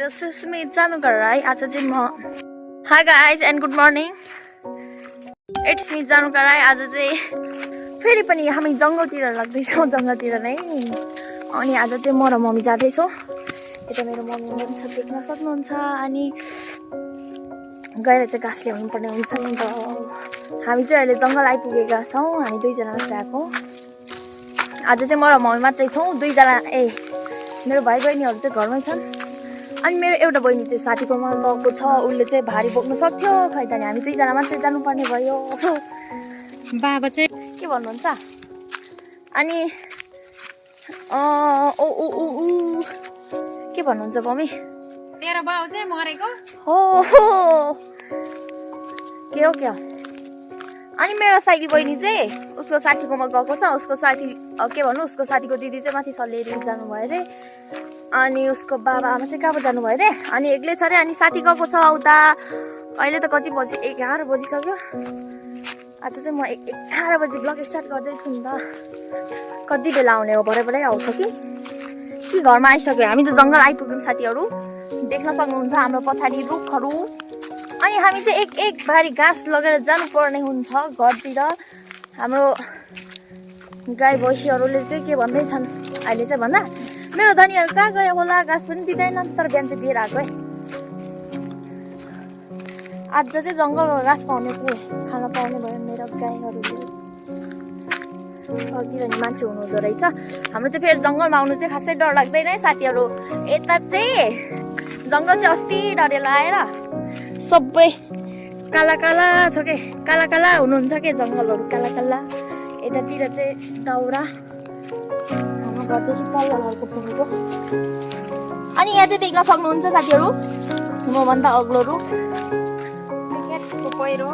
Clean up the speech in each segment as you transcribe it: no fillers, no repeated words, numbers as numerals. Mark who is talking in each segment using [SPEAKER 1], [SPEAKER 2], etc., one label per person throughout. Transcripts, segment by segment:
[SPEAKER 1] This is me, Januka, right? Hi guys and good morning. It's me, Januka, right? आज चाहिँ फेरि पनि हामी जंगलतिर लाग्दैछौँ जंगलतिर नै अनि आज चाहिँ म र मम्मी जाँदैछौँ यता मेरो मम्मी हुनुहुन्छ देख्न सक्नुहुन्छ अनि गएर चाहिँ घाँस ल्याउनु पर्ने हुन्छ नि त हामी चाहिँ अहिले जंगल आइपुगेका छौँ हामी दुईजना मात्र आएको आज चाहिँ म र मम्मी मात्रै छौँ दुईजना मेरो भाइ बहिनीहरु चाहिँ घरमै छन् अनि मेरो एउटा बहिनी चाहिँ साथीकोमा गएको छ उले चाहिँ भारी बोक्न सक्थ्यो खै त नि हामी दुईजना मात्रै जानुपर्ने भयो
[SPEAKER 2] बाबा चाहिँ
[SPEAKER 1] के भन्नुहुन्छ अनि के भन्नुहुन्छ मम्मी
[SPEAKER 2] तेरो बाउ चाहिँ मरेको
[SPEAKER 1] हो के हो अनि मेरो साइली बहिनी चाहिँ उसको साथीकोमा गएको छ उसको साथी के भन्नु उसको साथीको दिदी चाहिँ माथि सल्लेरी जानु भयो रे अनि उसको बाबा आमा चाहिँ कहाँ जानु भयो रे अनि एक्लै छ रे अनि साथी गएको छ उता अहिले त कति बजी 11 बजिसक्यो आज चाहिँ म 11 बजी ब्लग स्टार्ट गर्दैछु नि त कति बेला आउने हो भरे आउँछ कि घरमा आइसक्यो हामी त जंगल आइपुग्यौँ साथीहरु देख्न सक्नुहुन्छ हाम्रो पछाडी रुखहरु अनि हामी चाहिँ एक भारी घाँस लगेर जानु पर्ने हुन्छ घरतिर हाम्रो गाई भैँसीहरुले चाहिँ के भन्दै छन् अहिले चाहिँ भन्दा मेरो धनीहरु कहाँ गयो होला घाँस पनि दिदैन तर बिहान चाहिँ दिएर आएको है आज चाहिँ जंगलको घाँस पाउने खान पाउने भयो मेरो गाईहरुले अघि नि मान्छे हुनुहुँदो रहेछ हाम्रो चाहिँ फेरि जंगलमा आउनु चाहिँ खासै डर लाग्दैन है साथीहरु यता चाहिँ जंगल चाहिँ अस्ति डरेर आएर सबै काला काला छ के काला काला हुनुहुन्छ के जंगलहरु काला काला यतातिर चाहिँ दाउरा हाम्रो घरदेखि तल्लो घरको पुगेको अनि यहाँ चाहिँ देख्न सक्नुहुन्छ साथीहरु मभन्दा अग्लो रुख पहिरो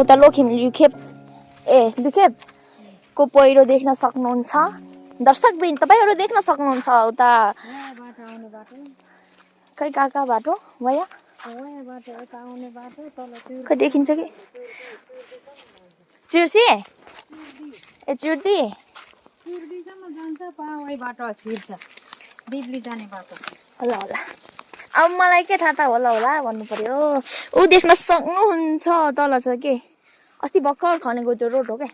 [SPEAKER 1] उता लोखिम युखेप दुखेप को पहिरो देख्न सक्नुहुन्छ दर्शकबिन तपाईहरु देख्न सक्नुहुन्छ उता खै काका बाटो भया खै देखिन्छ कि चिर्सी चिर्दी होला अब मलाई के थाहा त होला भन्नु पर्यो ऊ देख्न सक्नुहुन्छ तल छ के अस्ति भर्खर खनेको त्यो रोड हो के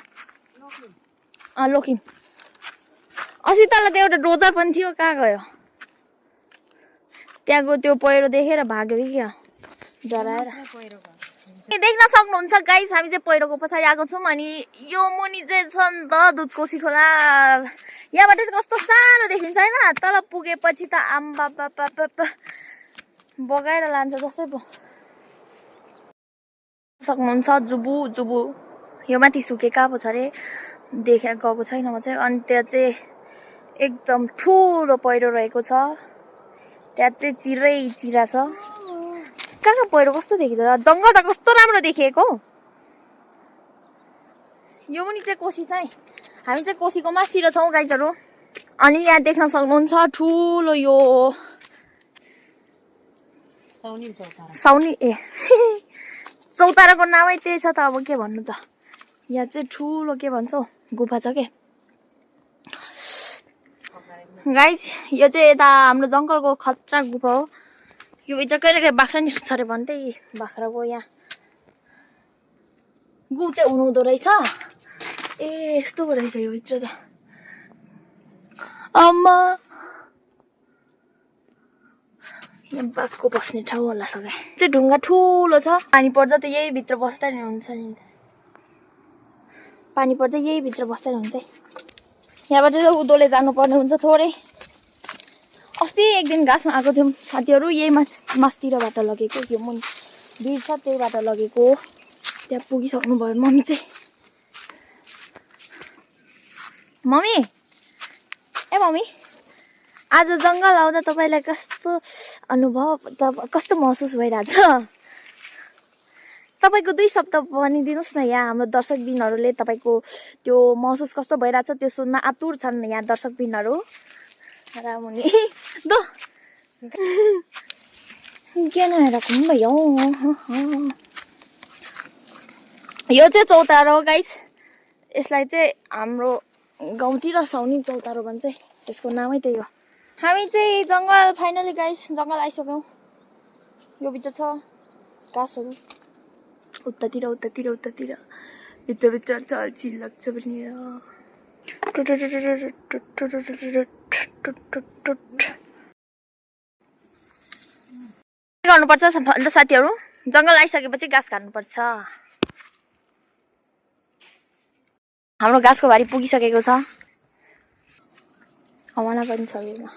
[SPEAKER 1] लोकिम अस्ति तल त्यो एउटा डोजर पनि थियो कहाँ गयो त्यहाँको त्यो पहिरो देखेर भाग्यो कि क्या डराएर देख्न सक्नुहुन्छ गाइस हामी चाहिँ पहिरोको पछाडि आएको छौँ अनि यो मुनि चाहिँ छ नि त दुधकोशी खोला यहाँबाट चाहिँ कस्तो सानो देखिन्छ हैन तल पुगेपछि त आम्बा बगाएर लान्छ जस्तै पो सक्नुहुन्छ जुबु यो माथि सुकेका पो छ रे देखेर गएको छैन म चाहिँ अनि त्यहाँ चाहिँ एकदम ठुलो पहिरो रहेको छ त्यहाँ चाहिँ चिरा छ कहाँ पहिरो कस्तो देखिन्छ जंगल त कस्तो राम्रो देखिएको यो पनि चाहिँ कोशी चाहिँ हामी चाहिँ कोशीको मासतिर छौँ गाइजहरु अनि यहाँ देख्न सक्नुहुन्छ ठुलो यो साउनी चौताराको नामै त्यही छ त अब के भन्नु त यहाँ चाहिँ ठुलो के भन्छ गुफा छ के गाइज यो चाहिँ यता हाम्रो जंगलको खतरा गुफा हो यो भित्र कहिले बाख्रा निस्क्छ अरे भन्दै बाख्राको यहाँ गु चाहिँ हुनुहुँदो रहेछ यस्तो पो रहेछ यो भित्र त अम्मा यहाँ बाघको बस्ने ठाउँ होला सबै चाहिँ ढुङ्गा ठुलो छ पानी पर्दा त यही भित्र बस्दा नि हुन्छ नि पानी पर्दा यही भित्र बस्दा नि हुन्छ यहाँबाट उदोले जानुपर्ने हुन्छ थोरै अस्ति एक दिन घाँसमा आएको थियौँ साथीहरु यही मासतिरबाट लगेको यो मुनि भिड छ त्यहीबाट लगेको त्यहाँ पुगिसक्नु भयो मम्मी चाहिँ मम्मी मम्मी आज जंगल आउँदा तपाईलाई कस्तो अनुभव कस्तो महसुस भइरहेछ तपाईको 2 शब्द भनिदिनुस् न यहाँ हाम्रो दर्शकबिनहरुले तपाईको त्यो महसुस कस्तो भइरहेछ त्यो सुन्न आतुर छन् यहाँ दर्शकबिनहरु रामुनी दो के नहेरेको भयो यो चाहिँ चौतारो हो गाइस यसलाई चाहिँ हाम्रो गाउँतिर साउनी चौतारो भन्छ त्यसको नामै त्यही हो हामी चाहिँ जङ्गल फाइनली गाइस जङ्गल आइसक्यौँ। यो भित्र छ घाँसहरू उतातिर उतातिर उतातिर भित्र छ चिल लाग्छ पनि के गर्नुपर्छ भन्दा साथीहरू जङ्गल आइसकेपछि घाँस काट्नुपर्छ। हाम्रो घाँसको भारी पुगिसकेको छ। हवाना पनि छ यसमा।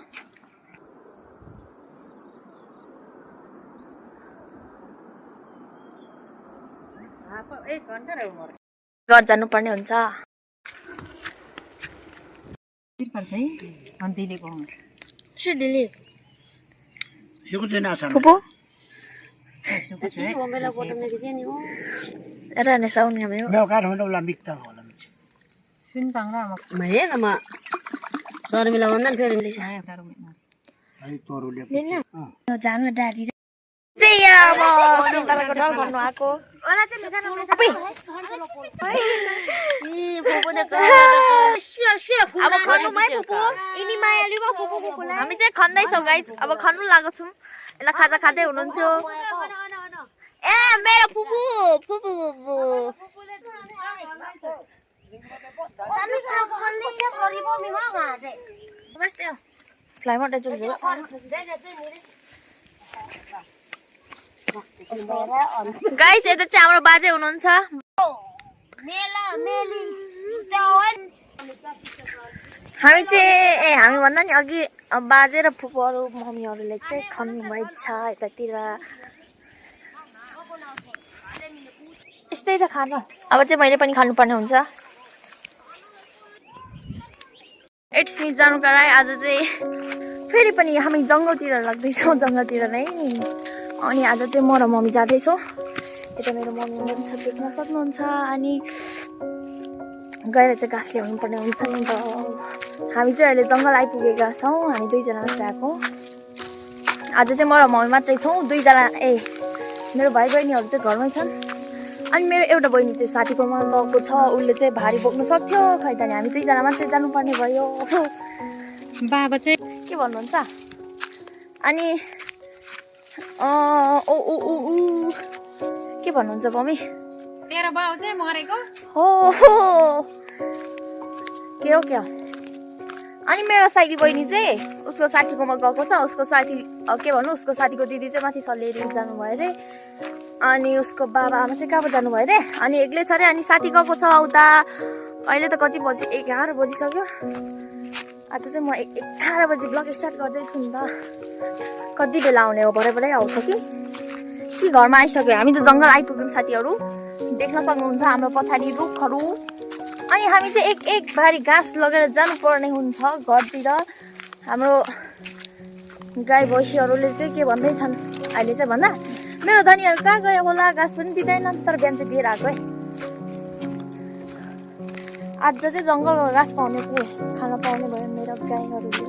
[SPEAKER 1] घर जानुपर्ने हुन्छ। फुपू Era saun nga mayo.
[SPEAKER 3] Meo ka naman daw lamig ta ho lamig.
[SPEAKER 2] Sintang ra mo.
[SPEAKER 4] Mahe nama. Sorry mila wannan fere
[SPEAKER 1] Lisa.
[SPEAKER 3] Ai toro le.
[SPEAKER 1] जानु डाली चाहिँ अब सुन्तलाको डल भन्नु आएको ओला चाहिँ भेटा नहुने तपाईँ अब खन्नुमै फुपू यिनी मायालुमा फुपू फुपूलाई हामी चाहिँ खन्दैछौँ गाइस। अब खन्नु लागेको छौँ। यसलाई खाजा खाँदै हुनुहुन्थ्यो। ए मेरो फुपू फुपू फुपू फ्लाइ मात्रै चुल्छ गाइस। यता चाहिँ हाम्रो बाजे हुनुहुन्छ। हामी चाहिँ हामी भन्दा नि अघि बाजे र फुपूहरू मम्मीहरूले चाहिँ खन्नु भएछ यतातिर। यस्तै छ खाना। अब चाहिँ मैले पनि खानुपर्ने हुन्छ। It's me Januka Rai. आज चाहिँ फेरि पनि हामी जङ्गलतिर लाग्दैछौँ। जङ्गलतिर नै अनि आज चाहिँ म र मम्मी जाँदैछौँ। यता मेरो मम्मी हुनुहुन्छ देख्न सक्नुहुन्छ। अनि गएर चाहिँ घाँस ल्याउनु पर्ने हुन्छ नि त। हामी चाहिँ अहिले जङ्गल आइपुगेका छौँ। हामी दुईजना मात्रै आएको। आज चाहिँ म र मम्मी मात्रै छौँ। दुईजना मेरो भाइ बहिनीहरू चाहिँ घरमै छन्। अनि मेरो एउटा बहिनी चाहिँ साथीकोमा गएको छ। उसले चाहिँ भारी बोक्नु सक्थ्यो खै त हामी दुईजना मात्रै जानुपर्ने भयो।
[SPEAKER 2] बाबा चाहिँ
[SPEAKER 1] के भन्नुहुन्छ? अनि के भन्नुहुन्छ मम्मी?
[SPEAKER 2] तेरो बाउ चाहिँ मरेको
[SPEAKER 1] हो के हो क्या? अनि मेरो साइली बहिनी चाहिँ उसको साथीकोमा गएको छ। उसको साथी के भन्नु उसको साथीको दिदी चाहिँ माथि सल्लेरी जानुभयो अरे। अनि उसको बाबा आमा चाहिँ कहाँ जानुभयो अरे। अनि एक्लै छ अरे। अनि साथी गएको छ उता। अहिले त कति बजी 11 बजिसक्यो। आज चाहिँ म 11 बजी ब्लग स्टार्ट गर्दैछु नि त। कति बेला आउने हो? भरे आउँछ कि घरमा आइसक्यो। हामी त जङ्गल आइपुग्यौँ साथीहरू। देख्न सक्नुहुन्छ हाम्रो पछाडि रुखहरू। अनि हामी चाहिँ एक भारी घाँस लगेर जानुपर्ने हुन्छ घरतिर। हाम्रो गाई भैँसीहरूले चाहिँ के भन्दैछन् अहिले चाहिँ भन्दा मेरो धनीहरू कहाँ गयो होला? घाँस पनि दिँदैन तर बिहान चाहिँ दिएर आएको है। आज चाहिँ जङ्गलको घाँस पाउने खान पाउने भयो मेरो गाईहरूले।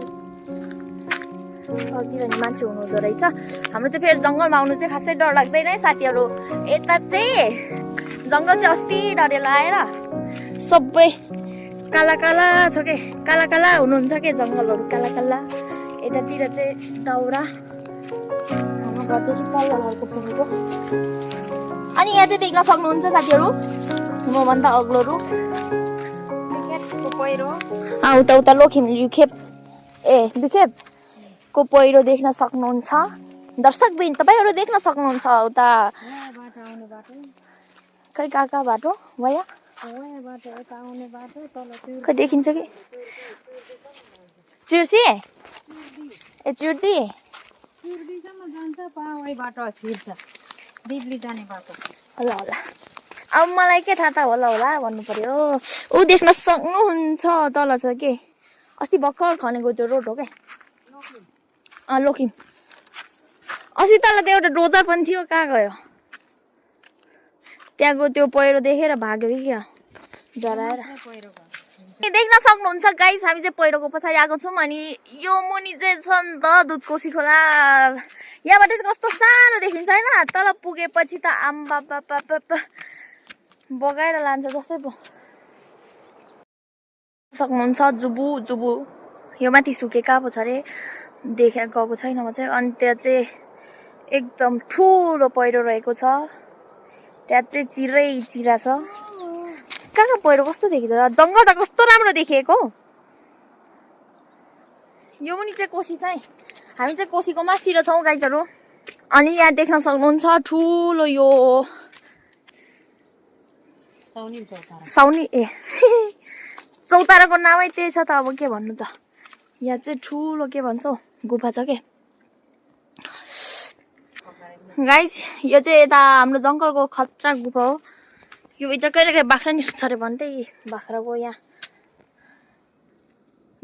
[SPEAKER 1] अघितिर नि मान्छे हुनुहुँदो रहेछ। हाम्रो चाहिँ फेरि जङ्गलमा आउनु चाहिँ खासै डर लाग्दैन है साथीहरू। यता चाहिँ जङ्गल चाहिँ अस्ति डरेर आएर सबै काला काला छ के काला काला हुनुहुन्छ के जङ्गलहरू काला काला। यतातिर चाहिँ दाउरा हाम्रो घरदेखि तल्लो घरको पुगेको। अनि यहाँ चाहिँ देख्न सक्नुहुन्छ साथीहरू मभन्दा अग्लो रुख
[SPEAKER 2] पहिरो
[SPEAKER 1] उता उता लोखेम दुखेपको पहिरो देख्न सक्नुहुन्छ। दर्शक बहिनी तपाईँहरू देख्न सक्नुहुन्छ उता खै कहाँ बाटो भया खै देखिन्छ कि चिर्सी ए चिर्दी होला होला। अब मलाई के थाहा त होला भन्नु पर्यो। ऊ देख्न सक्नुहुन्छ तल छ के अस्ति भर्खर खनेको त्यो रोड हो क्या लोकिम। अस्ति तल त्यो एउटा डोजर पनि थियो कहाँ गयो? त्यहाँको त्यो पहिरो देखेर भाग्यो कि क्या डराएर। देख्न सक्नुहुन्छ गाइस हामी चाहिँ पहिरोको पछाडि आएको छौँ। अनि यो मुनि चाहिँ छ नि त दुधकोशी खोला। यहाँबाट चाहिँ कस्तो सानो देखिन्छ होइन? तल पुगेपछि त आम्बा बगाएर लान्छ जस्तै पो सक्नुहुन्छ। जुबु यो माथि सुकेका पो छ अरे। गएको छैन म चाहिँ। अनि त्यहाँ चाहिँ एकदम ठुलो पहिरो रहेको छ। त्यहाँ चाहिँ चिरा छ। कहाँ पहिरो कस्तो देखिँदो, जङ्गल त कस्तो राम्रो देखिएको। यो पनि चाहिँ कोसी चाहिँ, हामी चाहिँ कोसीको मासतिर छौँ गाइजहरू। अनि यहाँ देख्न सक्नुहुन्छ ठुलो यो साउनी चौताराको नामै त्यही छ त। अब के भन्नु त, यहाँ चाहिँ ठुलो के भन्छौ गुफा छ के गाइज। यो चाहिँ यता हाम्रो जङ्गलको खतरा गुफा हो। यो भित्र कहिले बाख्रा नि सुत्छ अरे भन्दै, बाख्राको यहाँ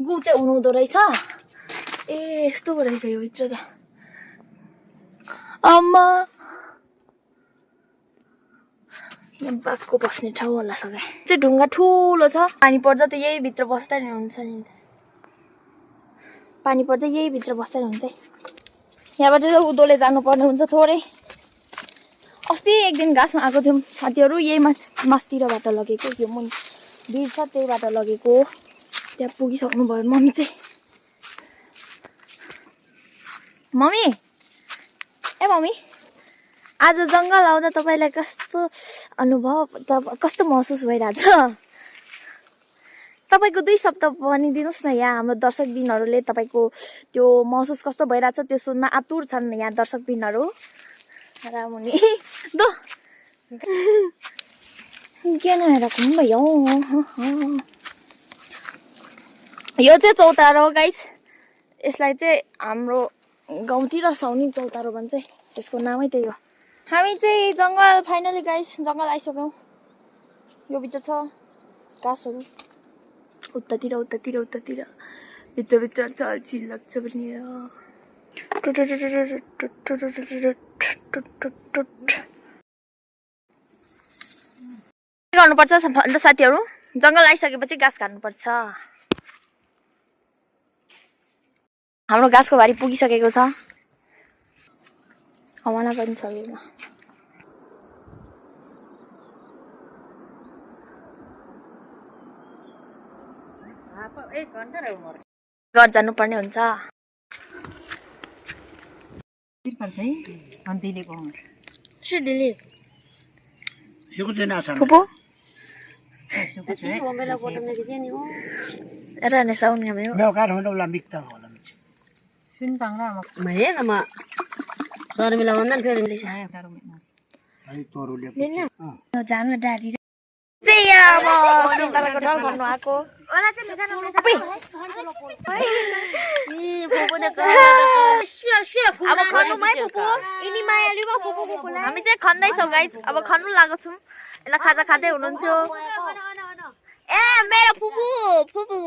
[SPEAKER 1] गु चाहिँ हुनुहुँदो रहेछ। ए यस्तो पो रहेछ यो भित्र त। आमा यहाँ बाघको बस्ने ठाउँ होला सबै। चाहिँ ढुङ्गा ठुलो छ। पानी पर्दा त यही भित्र बस्दा नि हुन्छ नि। पानी पर्दा यही भित्र बस्दा नि हुन्छ। यहाँबाट उँधोले जानुपर्ने हुन्छ थोरै। अस्ति एक दिन घाँसमा आएको थियौँ साथीहरू, यही मासतिरबाट लगेको। यो मुनि भिर छ त्यहीबाट लगेको। त्यहाँ पुगिसक्नु भयो मम्मी चाहिँ। मम्मी ए मम्मी, आज जङ्गल आउँदा तपाईँलाई कस्तो अनुभव, कस्तो महसुस भइरहेछ? तपाईँको 2 शब्द भनिदिनुहोस् न। यहाँ हाम्रो दर्शकबिनहरूले तपाईँको त्यो महसुस कस्तो भइरहेछ त्यो सुन्न आतुर छन् यहाँ दर्शकबिनहरू। रामुनी दो के नहेरेको पनि भयो। यो चाहिँ चौतारो हो गाइस। यसलाई चाहिँ हाम्रो गाउँतिर साउनी चौतारो भन्छ। त्यसको नामै त्यही हो। हामी चाहिँ जङ्गल फाइनली गाइस जङ्गल आइसक्यौँ। यो भित्र छ घाँसहरू, उतातिर भित्र चल्ची लाग्छ पनि। के गर्नुपर्छ भन्दा साथीहरू, जङ्गल आइसकेपछि घाँस काट्नुपर्छ। हाम्रो घाँसको भारी पुगिसकेको छ। हवाना पनि छ यो। घर जानुपर्ने हुन्छ। फुपू रहने साउनी में
[SPEAKER 3] मैं काठमाडौँ लामिकता होला
[SPEAKER 4] मैले न म शर्मिला भन्दा फेरि
[SPEAKER 3] है तोरुले
[SPEAKER 1] जानु डाडी चाहिँ अब सुन्तलाको ढल भन्नु आएको। अब खन्नुमै फुपू यिनी मायालुमा फुपूको हामी चाहिँ खन्दैछौँ गाइस। अब खन्नु लागेको छौँ। यसलाई खाजा खाँदै हुनुहुन्थ्यो। ए मेरो फुपू फुपू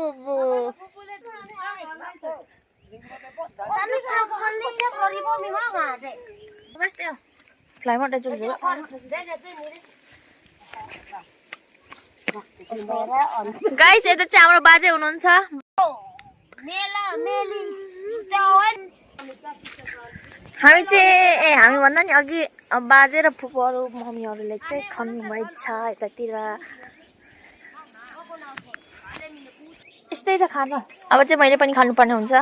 [SPEAKER 1] फ्लाइमोट गाइस यता चाहिँ हाम्रो बाजे हुनुहुन्छ। हामी चाहिँ हामी भन्दा नि अघि बाजे र फुपूहरू मम्मीहरूले चाहिँ खन्नुभएको छ यतातिर। यस्तै छ खाना। अब चाहिँ मैले पनि खानुपर्ने हुन्छ।